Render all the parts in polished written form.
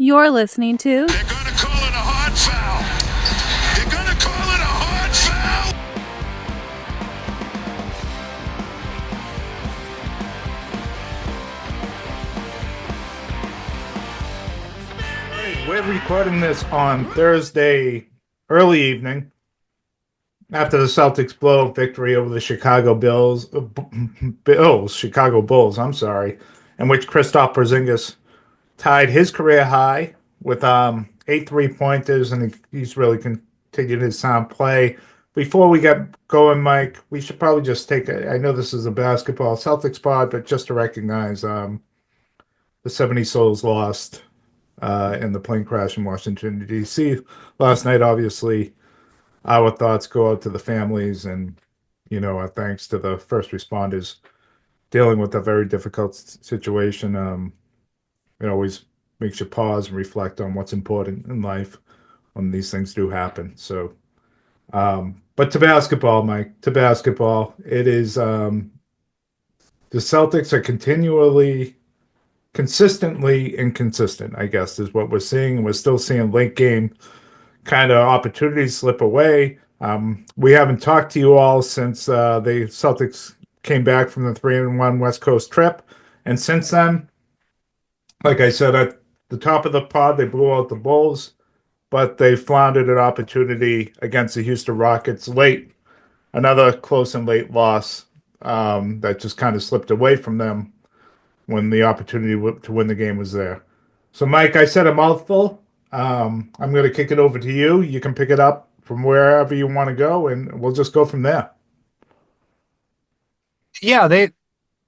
You're listening to They're going to call it a hard foul. They're going to call it a hard foul. We're recording this on Thursday early evening after the Celtics blow victory over the Chicago Bulls, I'm sorry, in which Kristaps Porzingis tied his career high with 8 3-pointers, and he's really continued his sound play. Before we get going, Mike, we should probably just I know this is a basketball Celtics pod, but just to recognize the 70 souls lost in the plane crash in Washington, D.C. last night. Obviously, our thoughts go out to the families, and our thanks to the first responders dealing with a very difficult situation. It always makes you pause and reflect on what's important in life when these things do happen. So, but to basketball, Mike, to basketball, it is the Celtics are consistently inconsistent, I guess, is what we're seeing. We're still seeing late game kind of opportunities slip away. We haven't talked to you all since the Celtics came back from the 3-1 West Coast trip. And since then, like I said at the top of the pod, they blew out the Bulls, but they floundered an opportunity against the Houston Rockets late. Another close and late loss that just kind of slipped away from them when the opportunity to win the game was there. So, Mike, I said a mouthful. I'm going to kick it over to you. You can pick it up from wherever you want to go, and we'll just go from there. Yeah,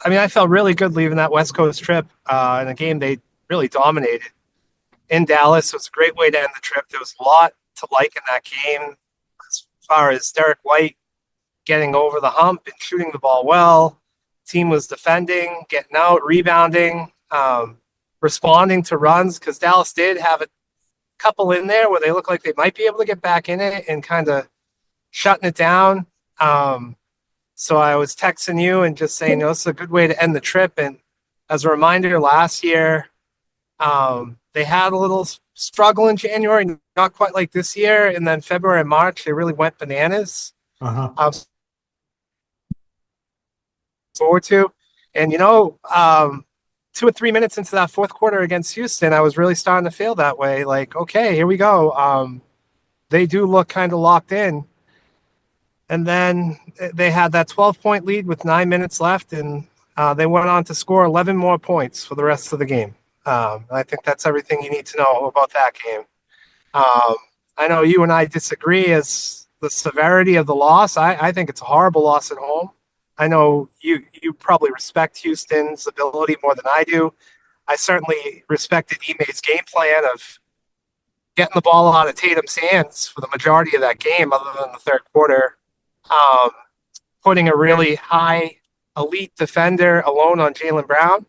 I felt really good leaving that West Coast trip in a game they really dominated in Dallas. It was a great way to end the trip. There was a lot to like in that game as far as Derek White getting over the hump and shooting the ball well. Team was defending, getting out, rebounding, responding to runs, because Dallas did have a couple in there where they look like they might be able to get back in it and kind of shutting it down. So I was texting you and just saying, this is a good way to end the trip. And as a reminder, last year, they had a little struggle in January, not quite like this year. And then February and March, they really went bananas. Forward to. And, 2 or 3 minutes into that fourth quarter against Houston, I was really starting to feel that way. Like, okay, here we go. They do look kind of locked in. And then they had that 12-point lead with 9 minutes left, and they went on to score 11 more points for the rest of the game. I think that's everything you need to know about that game. I know you and I disagree as the severity of the loss. I think it's a horrible loss at home. I know you probably respect Houston's ability more than I do. I certainly respected Ime's game plan of getting the ball out of Tatum's hands for the majority of that game, other than the third quarter. Putting a really high elite defender alone on Jaylen Brown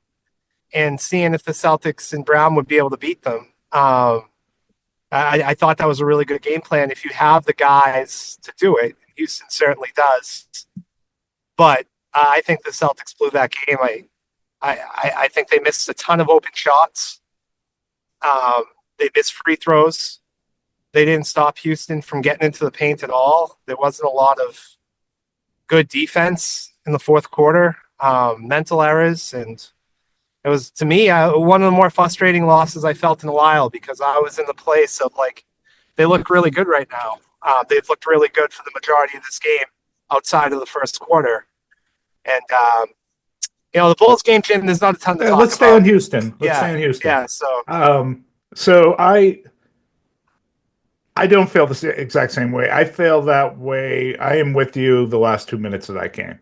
and seeing if the Celtics and Brown would be able to beat them. I thought that was a really good game plan if you have the guys to do it. Houston certainly does. But I think the Celtics blew that game. I think they missed a ton of open shots. They missed free throws. They didn't stop Houston from getting into the paint at all. There wasn't a lot of good defense in the fourth quarter, mental errors. And it was, to me, one of the more frustrating losses I felt in a while, because I was in the place of, like, they look really good right now. They've looked really good for the majority of this game outside of the first quarter. And, the Bulls game, Jim, there's not a ton to talk about. Let's stay on Houston. Stay on Houston. Yeah, so I don't feel the exact same way. I feel that way. I am with you the last 2 minutes of that game.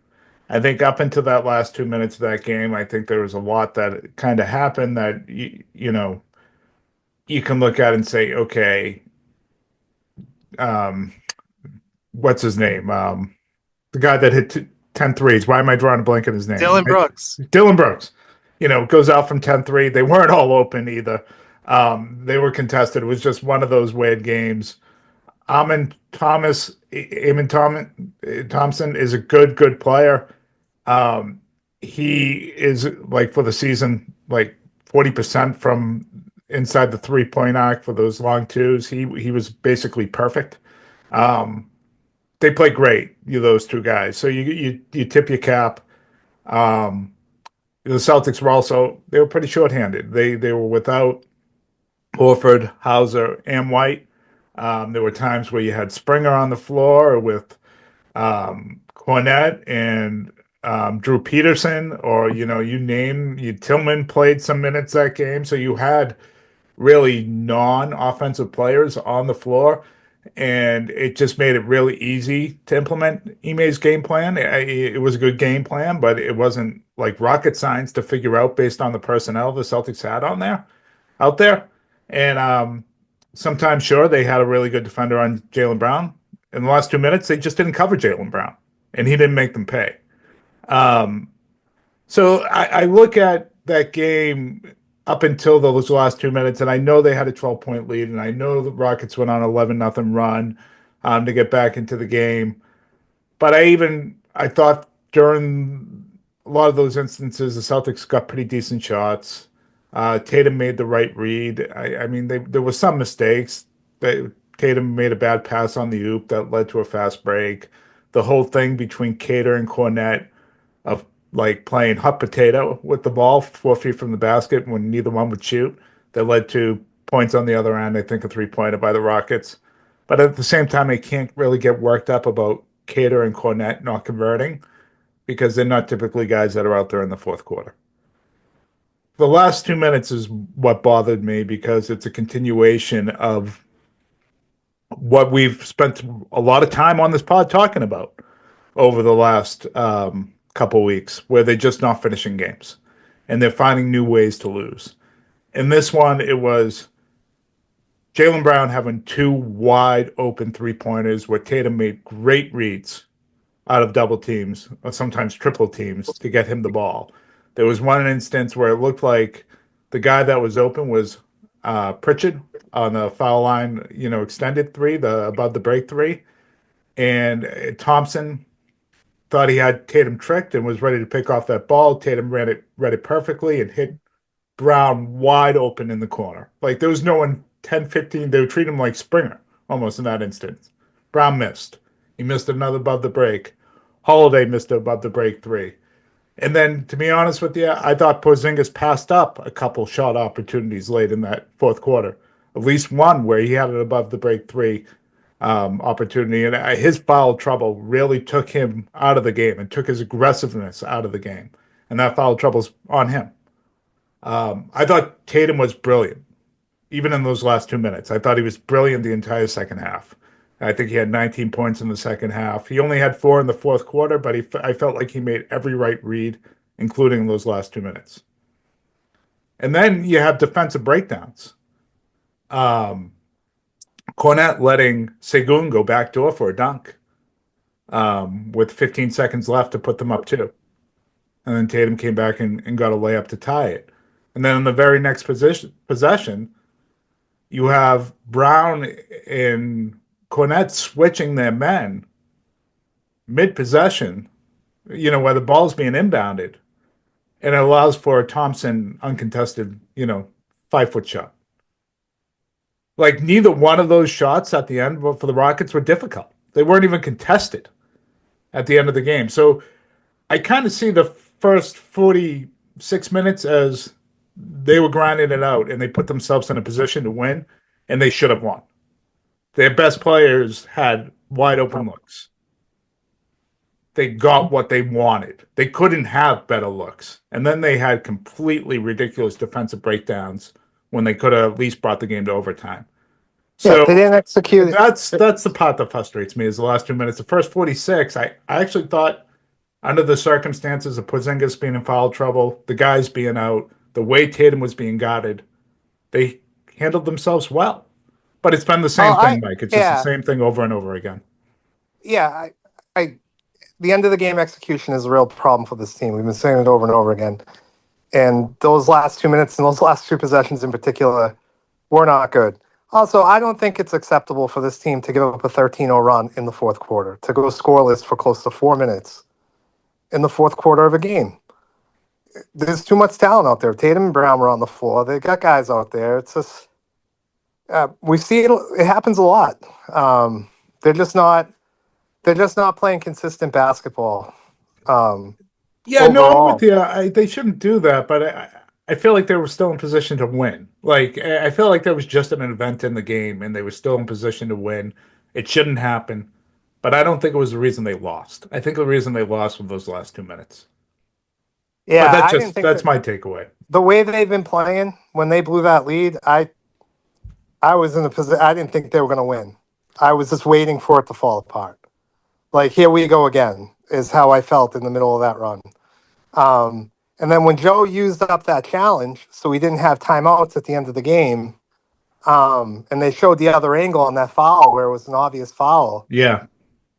I think up until that last 2 minutes of that game, I think there was a lot that kind of happened that, you can look at and say, okay, what's his name? The guy that hit 10 threes. Why am I drawing a blank on his name? Dillon Brooks. Dylan Brooks. Goes out from 10-3. They weren't all open either. They were contested. It was just one of those weird games. Amon Thompson is a good player. He is, like, for the season, like 40% from inside the 3-point arc for those long twos. He was basically perfect. They play great, those two guys. So you tip your cap. The Celtics they were pretty shorthanded. They were without Horford, Hauser, and White. There were times where you had Springer on the floor with Cornette and Drew Peterson, or Tillman played some minutes that game, so you had really non-offensive players on the floor, and it just made it really easy to implement Ime's game plan. It was a good game plan, but it wasn't like rocket science to figure out based on the personnel the Celtics had out there. And sometimes, sure, they had a really good defender on Jaylen Brown. In the last 2 minutes, they just didn't cover Jaylen Brown, and he didn't make them pay. So I look at that game up until those last 2 minutes, and I know they had a 12-point lead, and I know the Rockets went on 11-0 run to get back into the game. But I thought during a lot of those instances, the Celtics got pretty decent shots. Tatum made the right read. I mean, there were some mistakes. Tatum made a bad pass on the oop that led to a fast break. The whole thing between Cater and Cornette of like playing hot potato with the ball 4 feet from the basket when neither one would shoot, that led to points on the other end. I think a 3-pointer by the Rockets. But at the same time, I can't really get worked up about Cater and Cornette not converting because they're not typically guys that are out there in the fourth quarter. The last 2 minutes is what bothered me because it's a continuation of what we've spent a lot of time on this pod talking about over the last couple weeks, where they're just not finishing games and they're finding new ways to lose. In this one, it was Jaylen Brown having 2 wide open 3-pointers where Tatum made great reads out of double teams or sometimes triple teams to get him the ball. There was one instance where it looked like the guy that was open was Pritchard on the foul line, extended 3, the above the break 3. And Thompson thought he had Tatum tricked and was ready to pick off that ball. Tatum read it perfectly and hit Brown wide open in the corner. Like there was no one 10, 15. They would treat him like Springer almost in that instance. Brown missed. He missed another above the break. Holiday missed above the break 3. And then, to be honest with you, I thought Porzingis passed up a couple shot opportunities late in that fourth quarter. At least one where he had an above the break 3 opportunity. And his foul trouble really took him out of the game and took his aggressiveness out of the game. And that foul trouble's on him. I thought Tatum was brilliant, even in those last 2 minutes. I thought he was brilliant the entire second half. I think he had 19 points in the second half. He only had 4 in the fourth quarter, but I felt like he made every right read, including those last 2 minutes. And then you have defensive breakdowns. Cornette letting Segun go backdoor for a dunk with 15 seconds left to put them up 2. And then Tatum came back and got a layup to tie it. And then in the very next possession, you have Brown and Cornette switching their men mid-possession, where the ball's being inbounded. And it allows for a Thompson uncontested, 5-foot shot. Like neither one of those shots at the end for the Rockets were difficult. They weren't even contested at the end of the game. So I kind of see the first 46 minutes as they were grinding it out and they put themselves in a position to win, and they should have won. Their best players had wide open looks. They got what they wanted. They couldn't have better looks. And then they had completely ridiculous defensive breakdowns when they could have at least brought the game to overtime. So they didn't execute. That's the part that frustrates me is the last 2 minutes. The first 46, I actually thought under the circumstances of Porzingis being in foul trouble, the guys being out, the way Tatum was being guarded, they handled themselves well. But it's been the same thing, Mike. It's just the same thing over and over again. Yeah, the end of the game execution is a real problem for this team. We've been saying it over and over again. And those last 2 minutes and those last 2 possessions in particular were not good. Also, I don't think it's acceptable for this team to give up a 13-0 run in the fourth quarter, to go scoreless for close to 4 minutes in the fourth quarter of a game. there's too much talent out there. Tatum and Brown were on the floor. They got guys out there. It's just we see it. It happens a lot. They're just not. They're just not playing consistent basketball. Yeah, no, I'm with Overall, you. They shouldn't do that, but I feel like they were still in position to win. Like I feel like there was just an event in the game, and they were still in position to win. It shouldn't happen, but I don't think it was the reason they lost. I think the reason they lost was those last 2 minutes. But yeah, I didn't think that's that my takeaway. the way they've been playing when they blew that lead. I was in a position. I didn't think they were going to win. I was just waiting for it to fall apart. Like here we go again is how I felt in the middle of that run. And then when Joe used up that challenge, so we didn't have timeouts at the end of the game, and they showed the other angle on that foul where it was an obvious foul. Yeah,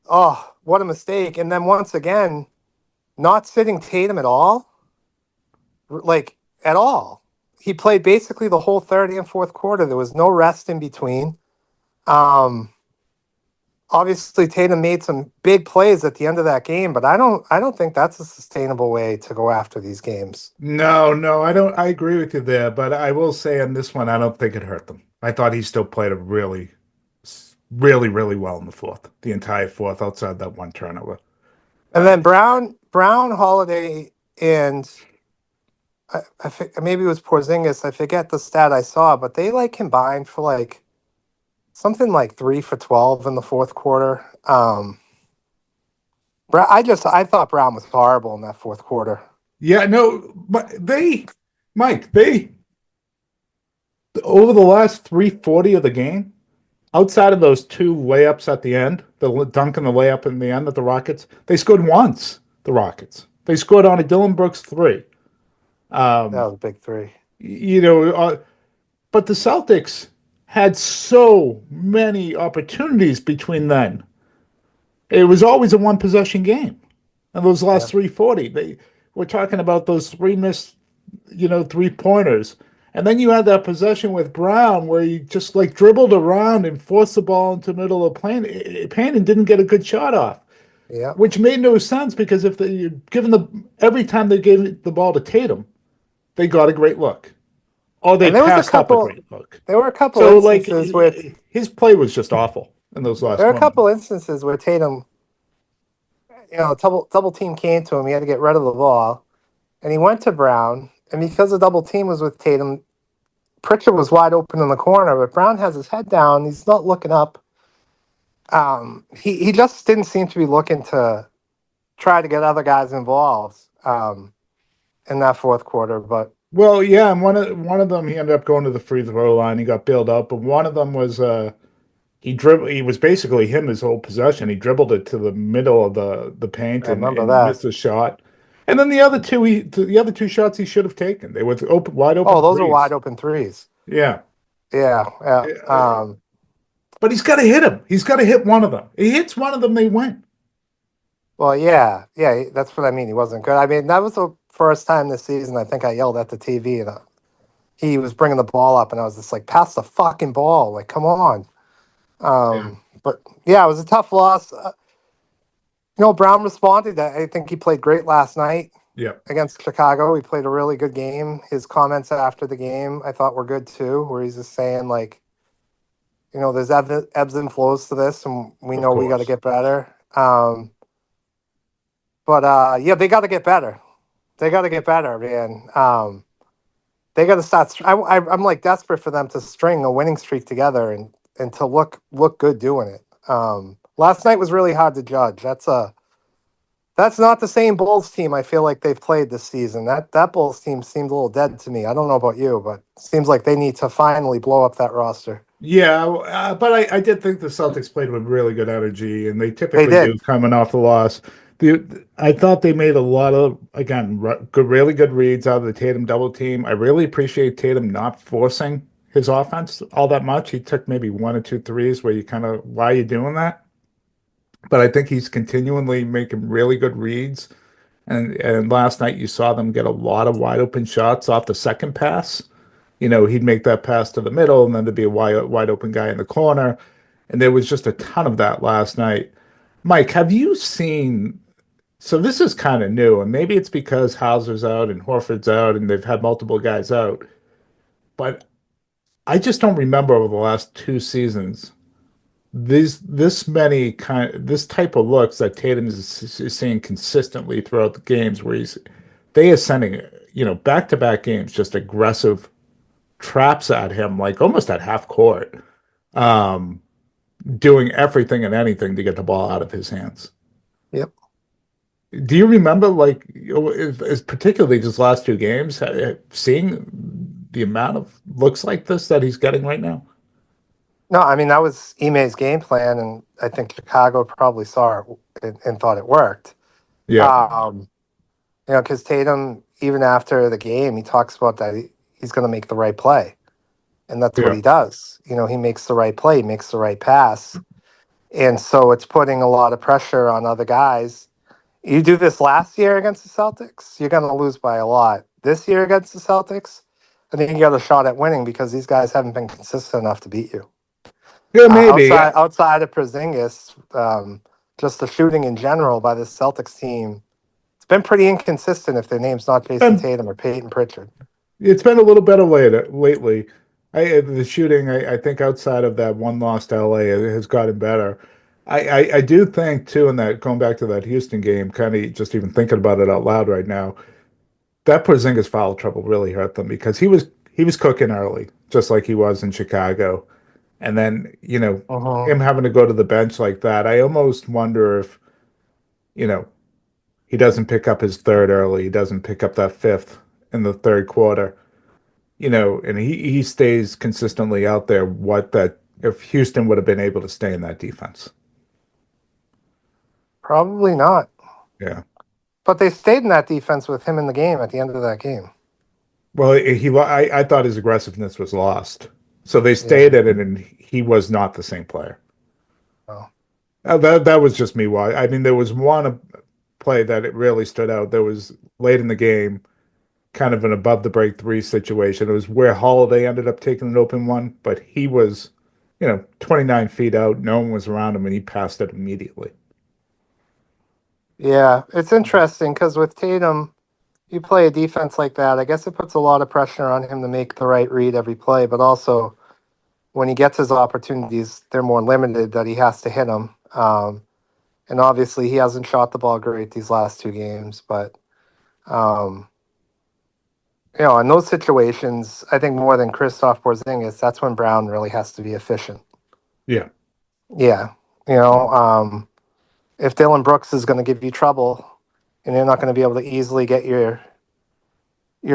Oh, what a mistake! And then once again, not sitting Tatum at all, like at all. He played basically the whole third and fourth quarter. There was no rest in between. Um, Obviously Tatum made some big plays at the end of that game, but I don't think that's a sustainable way to go after these games. no, no, I don't. I agree with you there, but I will say on this one, I don't think it hurt them. I thought he still played a really well in the fourth, the entire fourth, outside that one turnover. And Uh, then Brown, Holiday, and maybe it was Porzingis. I forget the stat I saw, but they like combined for like something like 3 for 12 in the fourth quarter. I thought Brown was horrible in that fourth quarter. yeah, no, but Mike, they over the last 340 of the game, outside of those two layups at the end, the dunk and the layup in the end at the Rockets, they scored once. The Rockets, they scored on a Dylan Brooks three. That was a big three. You know, but the Celtics had so many opportunities between then. It was always a one possession game. And those Yeah, last 340, they we're talking about those three missed, 3 pointers. And then you had that possession with Brown where he just like dribbled around and forced the ball into the middle of the paint and didn't get a good shot off, yeah. which made no sense because if they given the every time they gave the ball to Tatum, they got a great look. Or they And passed up a great look. there were a couple So like instances where his play was just awful in those there last are a couple moments. instances where Tatum, double team came to him. He had to get rid of the ball, and he went to Brown. And because the double team was with Tatum, Pritchard was wide open in the corner, but Brown has his head down. He's not looking up. He just didn't seem to be looking to try to get other guys involved in that fourth quarter. But Well, yeah, and one of them he ended up going to the free throw line. He got bailed out, but one of them was he was basically him his whole possession. He dribbled it to the middle of the paint I remember and that. missed a shot. And then the other two shots he should have taken. They were wide Oh, open those are wide threes. open threes. Yeah. Yeah, yeah. But he's got to hit him. He's got to hit one of them. He hits one of them, they win. Well, yeah, yeah. That's what I mean. He wasn't good. I mean, that was the first time this season. I think I yelled at the TV, and he was bringing the ball up, and I was just like, "Pass the fucking ball! Like, come on!" Yeah. But yeah, it was a tough loss. Brown responded. I think he played great last night Yeah. against Chicago. He played a really good game. His comments after the game, I thought, were good too, where he's just saying like, there's ebbs and flows to this, and we Of know we got to course. get better. But yeah, they got to get better. They got to get better, man. They got to start. I'm like desperate for them to string a winning streak together and to look good doing it. Last night was really hard to judge. That's not the same Bulls team I feel like they've played this season. That Bulls team seemed a little dead to me. I don't know about you, but it seems like they need to finally blow up that roster. Yeah, but I did think the Celtics played with really good energy, and they They typically do did. coming off the loss. I thought they made a lot of, again, really good reads out of the Tatum double team. I really appreciate Tatum not forcing his offense all that much. He took maybe one or two threes where you kind of, why are you doing that? But I think he's continually making really good reads. And last night you saw them get a lot of wide open shots off the second pass. He'd make that pass to the middle, and then there'd be a wide open guy in the corner. And there was just a ton of that last night. Mike, have you seen So this is kind of new, and maybe it's because Hauser's out and Horford's out, and they've had multiple guys out. But I just don't remember over the last two seasons this type of looks that Tatum is seeing consistently throughout the games, where they are sending back to back games just aggressive traps at him, like almost at half court, um, doing everything and anything to get the ball out of his hands. Yep. Do you remember, like, particularly just last two games, seeing the amount of looks like this that he's getting right now? No, I mean that was Ime's game plan, and I think Chicago probably saw it and thought it worked. Yeah, Um, because Tatum, even after the game, he talks about that he's going to make the right play, and that's what yeah. he does. He makes the right play, he makes the right pass, and so it's putting a lot of pressure on other guys. You do this last year against the Celtics, you're going to lose by a lot. This year against the Celtics, I think you got a shot at winning because these guys haven't been consistent enough to beat you. Yeah, maybe. Outside of Porzingis, just the shooting in general by this Celtics team, it's been pretty inconsistent if their name's not Jason And Tatum or Peyton Pritchard. it's been a little better lately. The shooting, I think outside of that one loss to LA, it has gotten better. I do think too, in that going back to that Houston game, kind of just even thinking about it out loud right now, that Porzingis foul trouble really hurt them because he was cooking early, just like he was in Chicago. And then, Uh-huh. him having to go to the bench like that, I almost wonder if, you know, he doesn't pick up his third early, he doesn't pick up that fifth in the third quarter, and he stays consistently out there, what that if Houston would have been able to stay in that defense. Probably not. Yeah. But they stayed in that defense with him in the game at the end of that game. Well, I thought his aggressiveness was lost. So they Yeah. stayed at it and he was not the same player. Oh. That was just me. Why? I mean, there was one play that it really stood out. There was late in the game, kind of an above the break three situation. It was where Holiday ended up taking an open one, but he was, 29 feet out. No one was around him, and he passed it immediately. Yeah, it's interesting because with Tatum, you play a defense like that, I guess it puts a lot of pressure on him to make the right read every play, but also when he gets his opportunities, they're more limited that he has to hit them. And obviously, he hasn't shot the ball great these last two games, but um, in those situations, I think more than Christoph Porzingis, that's when Brown really has to be efficient. Yeah. Yeah, if Dylan Brooks is going to give you trouble, and you're not going to be able to easily get your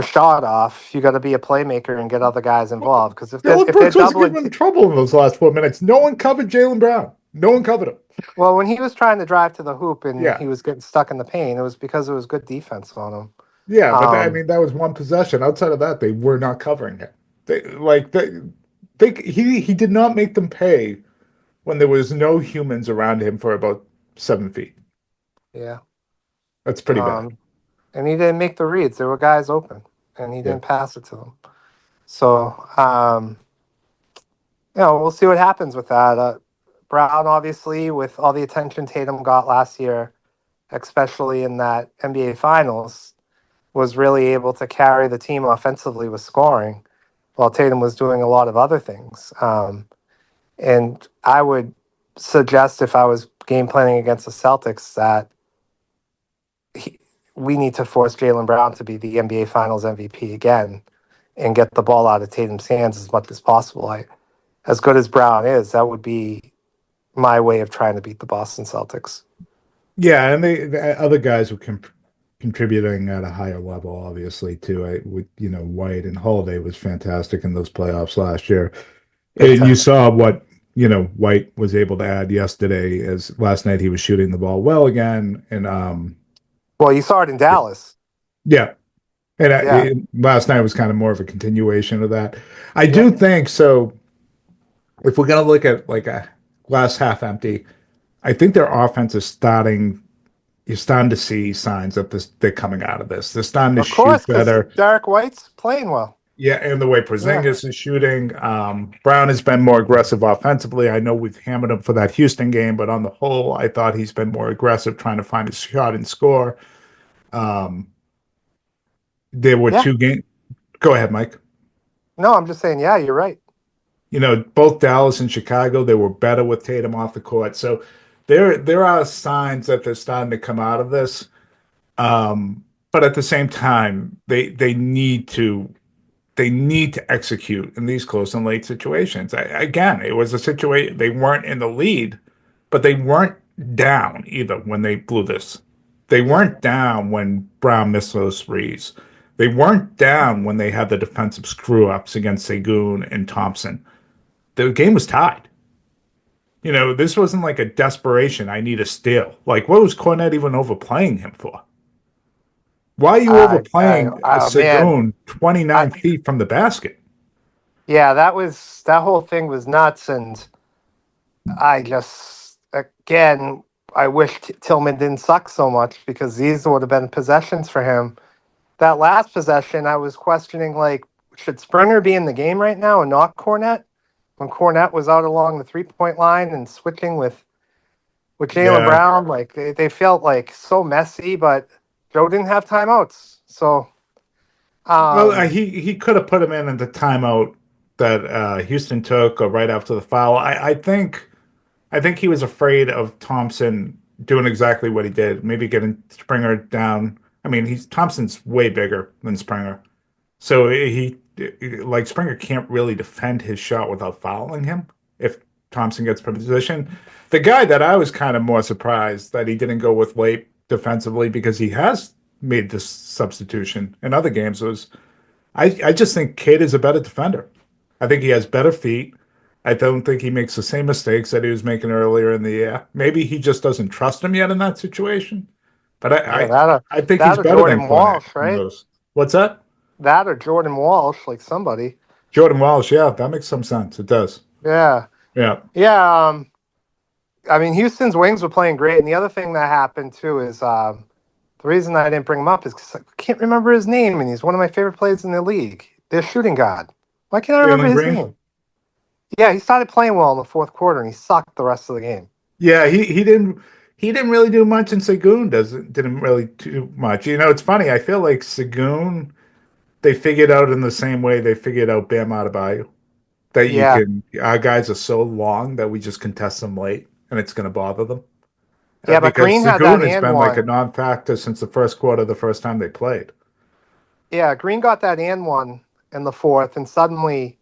shot off, you got to be a playmaker and get other guys involved. Because Dylan if they're Brooks was doubling, giving him trouble in those last 4 minutes. No one covered Jaylen Brown. No one covered him. well, when he was trying to drive to the hoop and Yeah. he was getting stuck in the paint, it was because it was good defense on him. Yeah, but I Um, mean that was one possession. Outside of that, they were not covering him. He did not make them pay when there was no humans around him for about 7 feet. yeah. That's pretty bad. Um, and he didn't make the reads. There were guys open, and he Yeah. didn't pass it to them. So, we'll see what happens with that. Brown, obviously, with all the attention Tatum got last year, especially in that NBA Finals, was really able to carry the team offensively with scoring, while Tatum was doing a lot of other things. And I would suggest if I was game planning against the Celtics that we need to force Jaylen Brown to be the NBA Finals MVP again and get the ball out of Tatum's hands as much as possible. As good as Brown is, that would be my way of trying to beat the Boston Celtics. Yeah, and the other guys were contributing at a higher level, obviously, too. White and Holiday was fantastic in those playoffs last year. Big And you time. saw what, White was able to add yesterday, as last night he was shooting the ball well again. And Well, you saw it in Dallas. yeah. And Yeah. last night was kind of more of a continuation of that. I Yeah. do think so. If we're going to look at like a glass half empty, I think their offense is starting. You're starting to see signs that they're coming out of this. They're starting to Of course, shoot because better. Derek White's playing well. Yeah, and the way Porzingis is shooting. Brown has been more aggressive offensively. I know we've hammered him for that Houston game, but on the whole, I thought he's been more aggressive trying to find his shot and score. Um, there were Yeah. two games. Go ahead, Mike. No, I'm just saying, yeah, you're right. Both Dallas and Chicago, they were better with Tatum off the court. So there are signs that they're starting to come out of this. But at the same time, they need to execute in these close and late situations. Again, it was a situation they weren't in the lead, but they weren't down either when they blew this. They weren't down when Brown missed those threes. They weren't down when they had the defensive screw ups against Segun and Thompson. The game was tied. This wasn't like a desperation. I need a steal. Like, what was Cornette even overplaying him for? Why are you overplaying Man, Segun 29 feet from the basket? yeah, that whole thing was nuts, and I just again I wish Tillman didn't suck so much because these would have been possessions for him. That last possession, I was questioning like, should Springer be in the game right now and not Cornette? When Cornette was out along the 3-point line and switching with Jaylen Yeah. Brown, like they felt like so messy, but Joe didn't have timeouts, so Well, um, he could have put him in at the timeout that Houston took or right after the foul. I think he was afraid of Thompson doing exactly what he did, maybe getting Springer down. I mean, he's Thompson's way bigger than Springer. So like Springer can't really defend his shot without fouling him if Thompson gets put in position. The guy that I was kind of more surprised that he didn't go with late defensively because he has made this substitution in other games was I just think Cade is a better defender. I think he has better feet. I don't think he makes the same mistakes that he was making earlier in the year. Maybe he just doesn't trust him yet in that situation. But I yeah, I, I think he's that or better than Jordan Cornette Walsh, in right? those. What's that? That or Jordan Walsh, like somebody. Jordan Walsh, yeah, that makes some sense. It does. Yeah, Yeah. yeah. I mean, Houston's wings were playing great, and the other thing that happened too is the reason I didn't bring him up is because I can't remember his name, and he's one of my favorite players in the league. Their shooting guard. Why can't I remember Jalen his Green? name? Yeah, he started playing well in the fourth quarter, and he sucked the rest of the game. Yeah, he didn't really do much and Segun didn't really do much. It's funny. I feel like Segun they figured out in the same way they figured out Bam Adebayo that Yeah, our guys are so long that we just contest them late and it's going to bother them. yeah, but Because Green had that Segun has and been like a one. non-factor since the first quarter, the first time they played. Yeah, Green got that and one in the fourth, and suddenly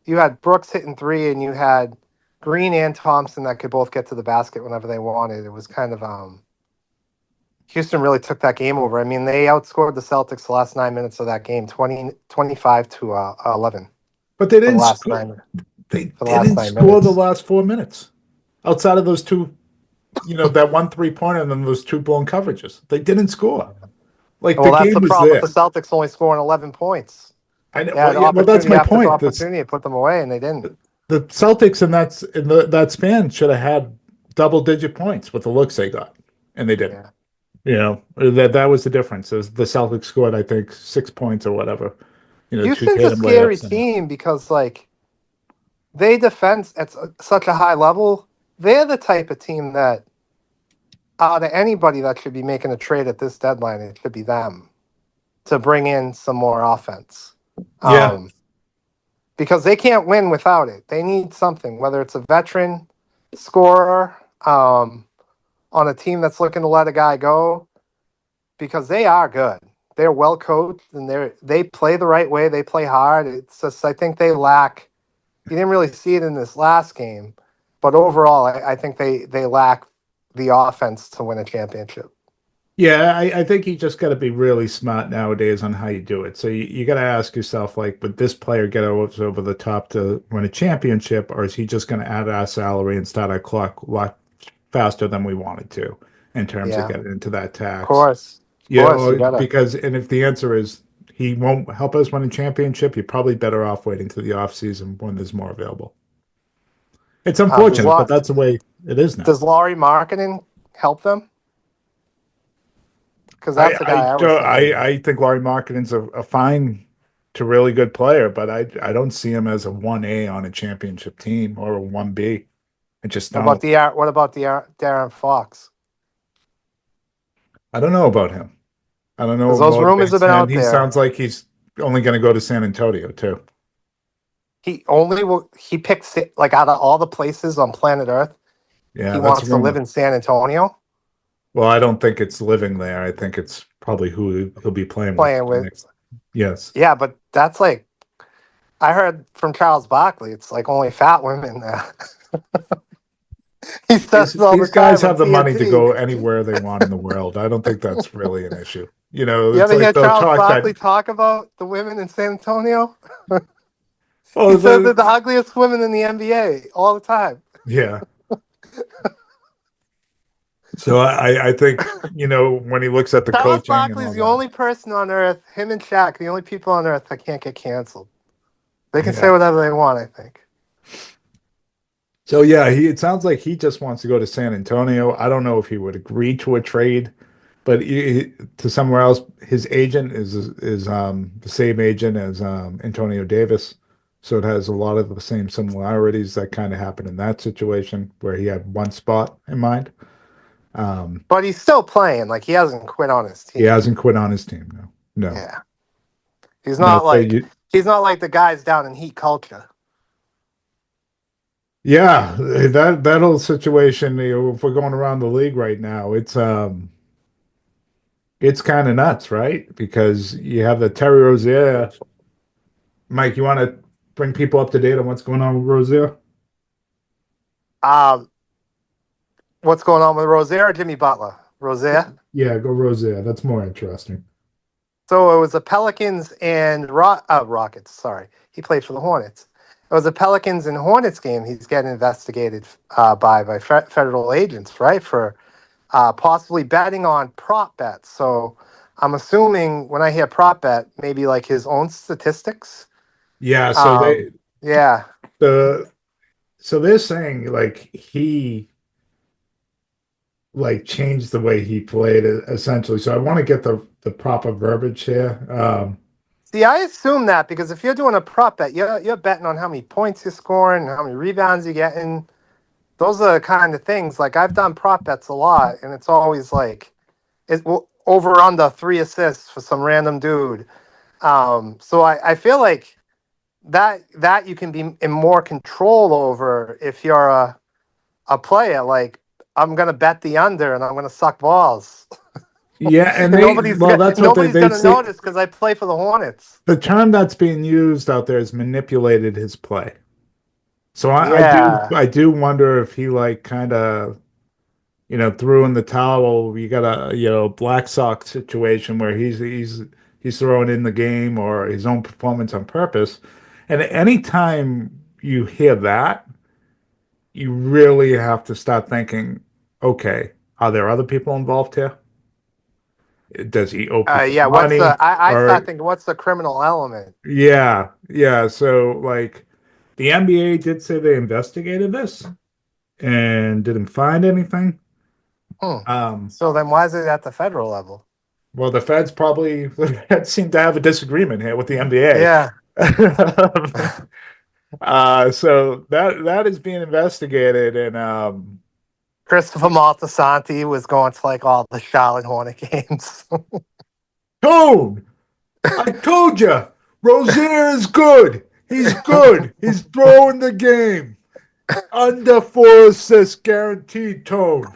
you had Brooks hitting three, and you had Green and Thompson that could both get to the basket whenever they wanted. It was kind of Houston really took that game over. I mean, they outscored the Celtics the last 9 minutes of that game, 25 to 11 But they for the didn't last score. nine They for the last didn't nine score the minutes. last 4 minutes outside of those two. That one 3-pointer and then those two blown coverages. They didn't score. Like the Well, that's game the was problem with there. the Celtics only scoring 11 points. I know. They Well, had yeah, well, that's opportunity my after point. opportunity to put them away, and they didn't. The Celtics in that span should have had double-digit points with the looks they got, and they didn't. Yeah, That was the difference. Is the Celtics scored, I think, 6 points or whatever. Two Houston's a Tatum scary layups and team because like they defend at such a high level. They're the type of team that out of anybody that should be making a trade at this deadline, it should be them to bring in some more offense. yeah, Um, because they can't win without it. They need something, whether it's a veteran scorer on a team that's looking to let a guy go, because they are good. They're well coached and they play the right way. They play hard. It's just I think they lack. You didn't really see it in this last game, but overall, I think they lack the offense to win a championship. yeah. I think you just got to be really smart nowadays on how you do it. So you got to ask yourself, like, would this player get over the top to win a championship, or is he just going to add our salary and start our clock a lot faster than we wanted to in terms of Yeah, getting into that of tax? course, of course, you gotta. Because and if the answer is he won't help us win a championship, you're probably better off waiting to the off season when there's more available. It's Does unfortunate, but that's the way it is now. does Laurie marketing help them? Because I that's the I guy I was don't, thinking of. I think Laurie Markkinen's a fine to really good player, but I don't see him as a 1A on a championship team or a 1B. I just don't. What about the Darren Fox? I don't know about him. I don't know Because what those rumors have motivates been him. out He there. sounds like he's only going to go to San Antonio too. He picks it, like out of all the places on planet Earth, Yeah, he that's a wants to live rumor. in San Antonio, Well, I don't think it's living there. I think it's probably who he'll be playing with playing with. next. Yes. Yeah, but that's like I heard from Charles Barkley. It's like only fat women there. He says it all the These guys time on have the money to TNT. go anywhere they want in the world. I don't think that's really an issue. You know, You it's ever like hear they'll Charles talk Barkley that. talk about the women in San Antonio? He Oh, says they're the ugliest women in the NBA all the time. yeah. So I think, when he looks at the Charles coaching and Barkley's all the that. only person on earth, him and Shaq, the only people on earth that can't get canceled. They can say Yeah. whatever they want, I think. So yeah, it sounds like he just wants to go to San Antonio. I don't know if he would agree to a trade, but to somewhere else. His agent is the same agent as Antonio Davis, so it has a lot of the same similarities that kind of happened in that situation where he had one spot in mind. But he's still playing. Like he hasn't quit on his He team. hasn't quit on his team. No, no, Yeah. He's no. not So like he's not like the guys down in Heat culture. yeah, that whole situation. If we're going around the league right now, it's kind of nuts, right? Because you have the Terry Rozier. Mike, you want to bring people up to date on what's going on with Rozier? Um, what's going on with Rozier or Jimmy Butler? Rozier. Yeah, go Rozier. That's more interesting. So it was the Pelicans and Rockets. Sorry, he played for the Hornets. It was the Pelicans and Hornets game. He's getting investigated by federal agents, right, for possibly betting on prop bets. So I'm assuming when I hear prop bet, maybe like his own statistics. Yeah, so Um, yeah. the so they're saying like he changed the way he played essentially. So I want to get the proper verbiage here. See, I assume that because if you're doing a prop bet, you're betting on how many points you're scoring, how many rebounds you're getting. Those are the kind of things. Like I've done prop bets a lot, and it's always like over under 3 assists for some random dude. So I feel like that you can be in more control over if you're a player. Like I'm gonna bet the under, and I'm gonna suck balls. Yeah, and And that's what nobody's they gonna say. notice because I play for the Hornets. The term that's being used out there is manipulated his play. So Yeah. I do wonder if he kind of threw in the towel. You got a Black Sox situation where he's throwing in the game or his own performance on purpose. And anytime you hear that, you really have to start thinking, okay, are there other people involved here? Does he owe people Yeah. money? I start Or thinking, what's the criminal element? yeah, yeah. So the NBA did say they investigated this and didn't find anything. Hmm. Um, So then why is it at the federal level? well, the feds seem to have a disagreement here with the NBA. Yeah. So that is being investigated, and Christopher Maltasanti was going to like all the Charlotte Hornet games. Tone, I told you, Rozier is good. He's good. He's throwing the game. Under 4 assists guaranteed, Tone.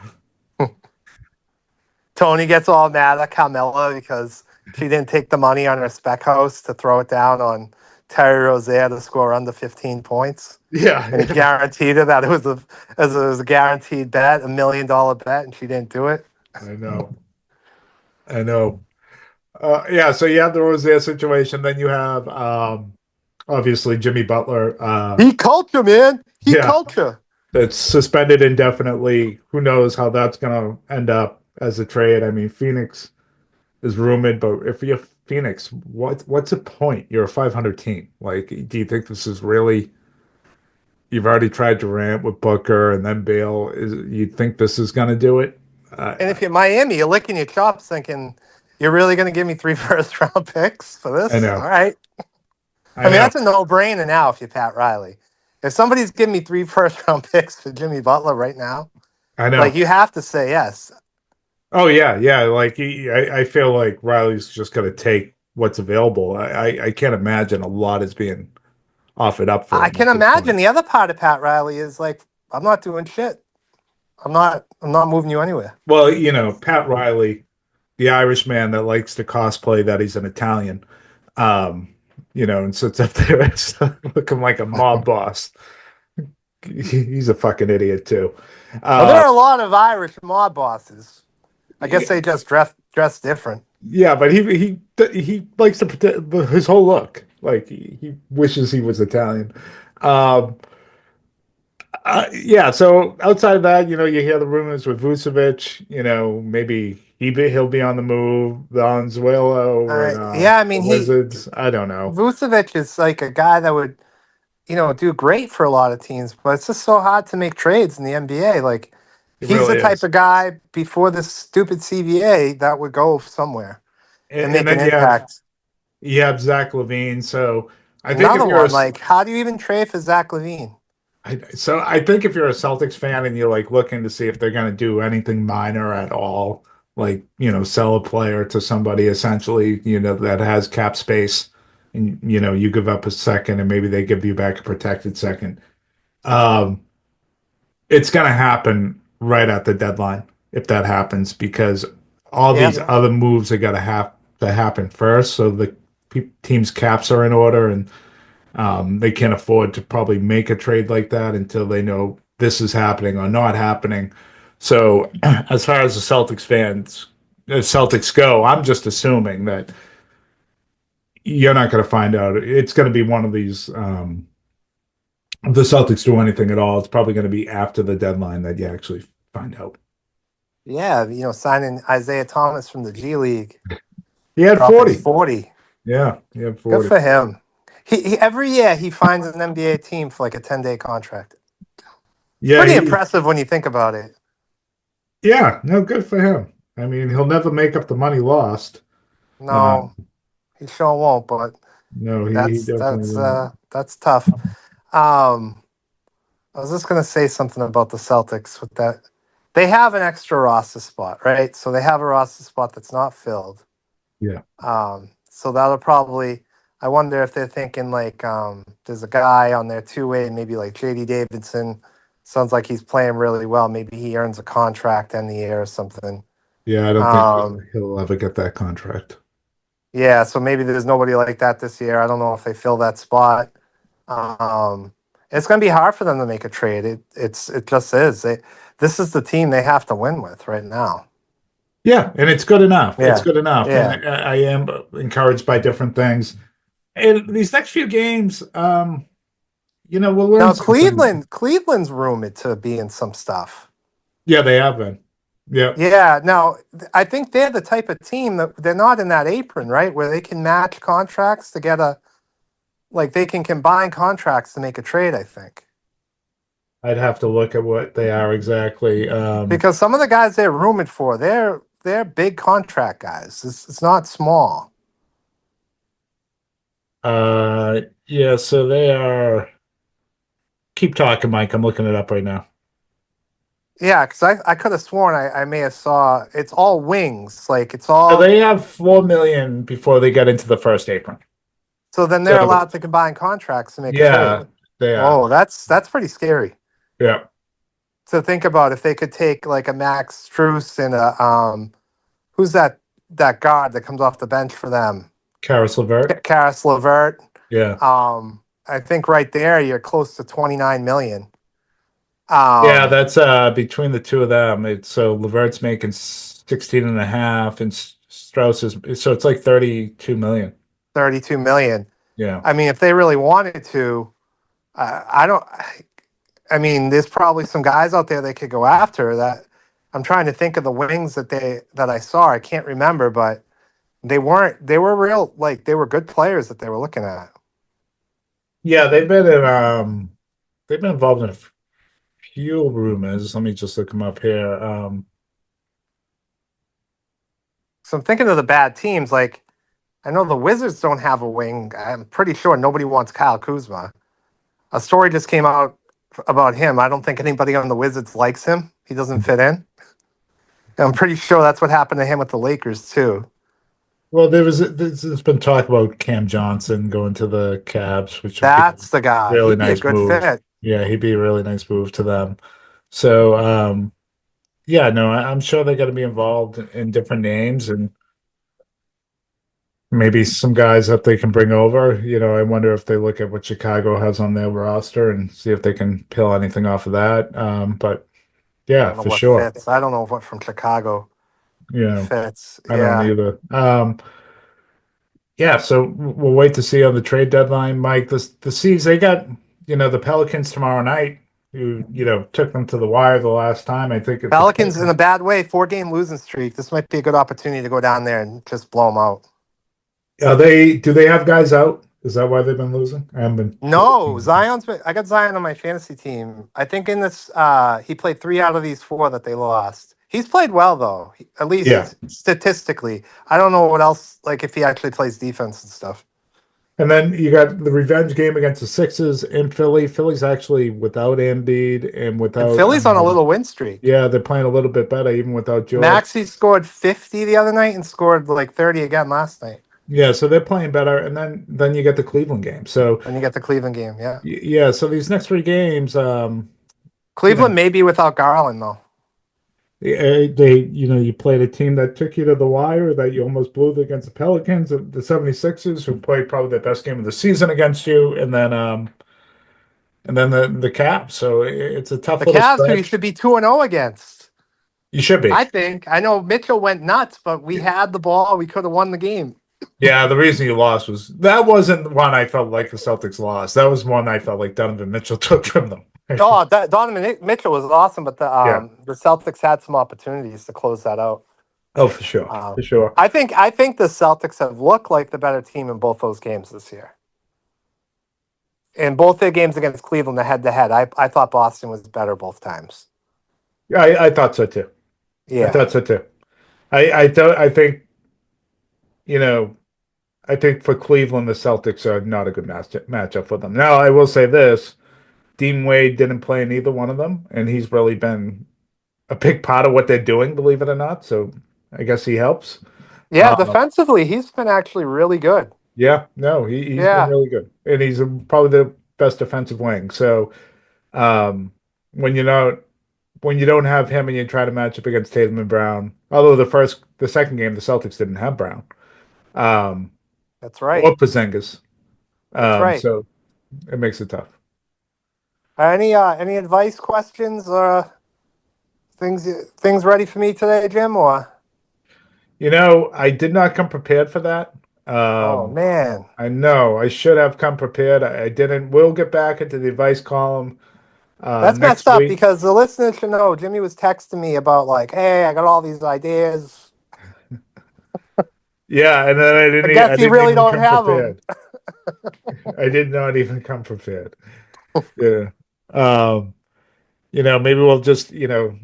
Tony gets all mad at Carmella because she didn't take the money on her spec house to throw it down on Terry Rozier to score under 15 points. Yeah, And he guaranteed her that it was a guaranteed bet, $1 million bet, and she didn't do it. I know. I know. Yeah, so you have the Rozier situation, then you have obviously Jimmy Butler. He culture, man. He Yeah, culture. that's suspended indefinitely. Who knows how that's going to end up as a trade? I mean, Phoenix is rumored, but if you're Phoenix, what's the point? You're a 500 team. Like, do you think this is really? You've already tried Durant with Booker and then Bale. You think this is going to do it? And if you're Miami, you're licking your chops thinking, you're really going to give me 3 first round picks for I this? All know. right. I I mean, know. that's a no-brainer now if you're Pat Riley. If somebody's giving me 3 first-round picks for Jimmy Butler right now, I like know. you have to say yes. Oh yeah, yeah. Like I feel like Riley's just gonna take what's available. I can't imagine a lot is being offered up for I him can at this imagine point. the other part of Pat Riley is like, I'm not doing shit. I'm not moving you anywhere. Well, Pat Riley, the Irishman that likes to cosplay that he's an Italian, um, and sits up there looking like a mob boss. He's a fucking idiot too. Well, there Uh, are a lot of Irish mob bosses. I guess they just dress different. yeah, but he likes to protect his whole look. Like he wishes he was Italian. Um, yeah. So outside of that, you hear the rumors with Vucevic. Maybe he'll be on the move. Valenzuela over in Yeah, I the mean, Wizards. I don't know. Vucevic is like a guy that would, do great for a lot of teams, but it's just so hard to make trades in the NBA. Like, It he's the really type is. of guy before this stupid CBA that would go somewhere and And make an then impact. you have Zach LaVine. So I think if Another you're a one, like, how do you even trade for Zach LaVine? I think if you're a Celtics fan and you're like looking to see if they're going to do anything minor at all, like, sell a player to somebody essentially, that has cap space and, you give up a second and maybe they give you back a protected second. Um, it's going to happen right at the deadline if that happens because all Yeah, these other moves are going to have to happen first. So the team's caps are in order and they can't afford to probably make a trade like that until they know this is happening or not happening. So, as far as Celtics go, I'm just assuming that you're not going to find out. It's going to be one of these. If the Celtics do anything at all, it's probably going to be after the deadline that you actually find out. yeah, signing Isaiah Thomas from the G League, He had dropping 40. 40. Yeah, he had Good 40. for him. He every year he finds an NBA team for like a 10-day contract. It's Yeah, pretty impressive when you think about it. yeah, no, good for him. I mean, he'll never make up the money lost. No, he sure won't, but No, he that's definitely that's won't. uh that's tough. Um, I was just gonna say something about the Celtics with that. They have an extra roster spot, right? So they have a roster spot that's not filled. Yeah. So that'll probably. I wonder if they're thinking like there's a guy on their two-way, maybe like JD Davidson. Sounds like he's playing really well. Maybe he earns a contract in the year or something. Yeah, I don't think Um, he'll ever get that contract. yeah, so maybe there's nobody like that this year. I don't know if they fill that spot. Um, it's going to be hard for them to make a trade. It just is. This is the team they have to win with right now. Yeah, and it's good enough. It's Yeah, good enough, and yeah. I am encouraged by different things. And these next few games, we'll learn Now some things. Cleveland's rumored to be in some stuff. Yeah, they have been. Yeah, Yeah. Now I think they're the type of team that they're not in that apron, right? Where they can match contracts to get a like they can combine contracts to make a trade. I think. I'd have to look at what they are exactly. Because some of the guys they're rumored for, they're big contract guys. It's not small. Yeah, so they are. Keep talking, Mike. I'm looking it up right now. Yeah, because I could have sworn I may have saw it's all wings. Like it's So all they have 4 million before they get into the first apron. so then they're So allowed to combine contracts to make a trade. yeah, they are. Oh, that's pretty scary Yeah, to think about if they could take like a Max Struess and a who's that guard that comes off the bench for them? Karis LeVert. Karis LeVert. Yeah. I think right there you're close to 29 million. Yeah, Um, that's between the two of them. It's so Levert's making 16 and a half and Strauss is so it's like 32 million. 32 million. Yeah. I mean, if they really wanted to, I don't. I mean, there's probably some guys out there they could go after. That I'm trying to think of the wings that I saw. I can't remember, but they weren't. They were real. Like they were good players that they were looking at. Yeah, they've been involved in a few rumors. Let me just look them up here. So I'm thinking of the bad teams. Like I know the Wizards don't have a wing. I'm pretty sure nobody wants Kyle Kuzma. A story just came out about him. I don't think anybody on the Wizards likes him. He doesn't fit in. And I'm pretty sure that's what happened to him with the Lakers too. Well, there's been talk about Cam Johnson going to the Cavs, which would be a That's the guy. really He'd be a nice good move. fit. Yeah, he'd be a really nice move to them. So, yeah, no, I'm sure they're going to be involved in different names and maybe some guys that they can bring over. I wonder if they look at what Chicago has on their roster and see if they can peel anything off of that. But I yeah, don't know for what sure. fits. I don't know what from Chicago Yeah, fits. I don't Yeah. either. Yeah, so we'll wait to see on the trade deadline, Mike. The Seas, they got, the Pelicans tomorrow night, who, took them to the wire the last time. I think if the Pelicans in a bad way, 4-game losing streak. This might be a good opportunity to go down there and just blow them out. do they have guys out? Is that why they've been losing? I haven't been No, I got Zion on my fantasy team. I think in this, he played 3 out of these 4 that they lost. He's played well though, at Yeah. least statistically. I don't know what else, like if he actually plays defense and stuff. And then you got the revenge game against the Sixers in Philly. Philly's actually without Embiid and And without Philly's on a little win streak. yeah, they're playing a little bit better even without George. Maxey scored 50 the other night and scored like 30 again last night. Yeah, so they're playing better. And then you get the Cleveland game. So And you get the Cleveland game, yeah. yeah, so these next 3 games, Cleveland may be without Garland though. you played a team that took you to the wire, that you almost blew against the Pelicans, the 76ers, who played probably their best game of the season against you, and then the Caps. So it's a tough The little Cavs, who you stretch. should be 2-0 against. You should be. I think. I know Mitchell went nuts, but we had the ball. We could have won the game. Yeah, the reason you lost that wasn't one I felt like the Celtics lost. That was one I felt like Donovan Mitchell took from them. Oh, Donovan Mitchell was awesome, but Yeah. the Celtics had some opportunities to close that out. Oh, for sure. For sure. I think the Celtics have looked like the better team in both those games this year. In both their games against Cleveland, the head-to-head, I thought Boston was better both times. Yeah, I thought so too. Yeah. I thought so too. I think, I think for Cleveland, the Celtics are not a good matchup for them. Now, I will say this. Dean Wade didn't play in either one of them, and he's really been a big part of what they're doing, believe it or not. So I guess he helps. Yeah, defensively, he's been actually really good. Yeah, no, he's been really good, and he's probably the best defensive wing. So when you don't have him and you try to match up against Tatum and Brown, although the second game the Celtics didn't have Brown, That's right. or Porzingis, That's right. so it makes it tough. Any advice, questions, or things ready for me today, Jim? Or I did not come prepared for that. oh man, I know I should have come prepared. I didn't. We'll get back into the advice column that's next messed up week. because the listeners should know. Jimmy was texting me about like, hey, I got all these ideas. Yeah, and then I I didn't guess you really even don't come have prepared. I did not even come prepared. Yeah. Maybe we'll just, it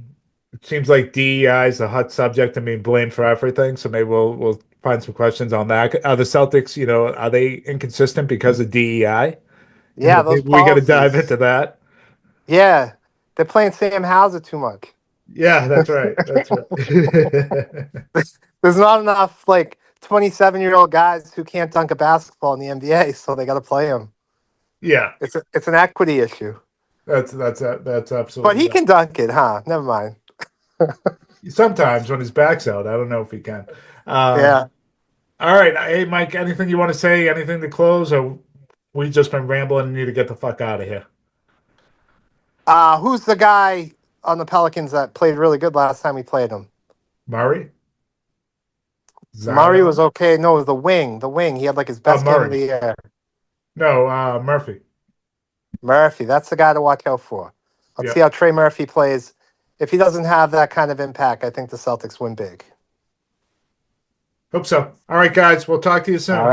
seems like DEI is a hot subject and being blamed for everything. So maybe we'll find some questions on that. Are the Celtics, are they inconsistent because of DEI? Yeah, those Maybe we got to dive policies. into that. Yeah, they're playing Sam Hauser too much. Yeah, that's right. That's right. There's not enough like 27-year-old guys who can't dunk a basketball in the NBA, so they got to play him. Yeah, It's an equity issue. that's absolutely. But he right. can dunk it, huh? Never mind. Sometimes when his back's out, I don't know if he can. Yeah. All right. Hey, Mike, anything you want to say? Anything to close? Or we just been rambling and need to get the fuck out of here? Who's the guy on the Pelicans that played really good last time we played him? Murray? Murray Zion? was okay. No, it was the wing. The wing. He had like his best game of the year. No, Murphy. Murphy. That's the guy to watch out for. Let's see how Trey Murphy plays. If he doesn't have that kind of impact, I think the Celtics win big. Hope so. All right, guys. We'll talk to you soon. All right.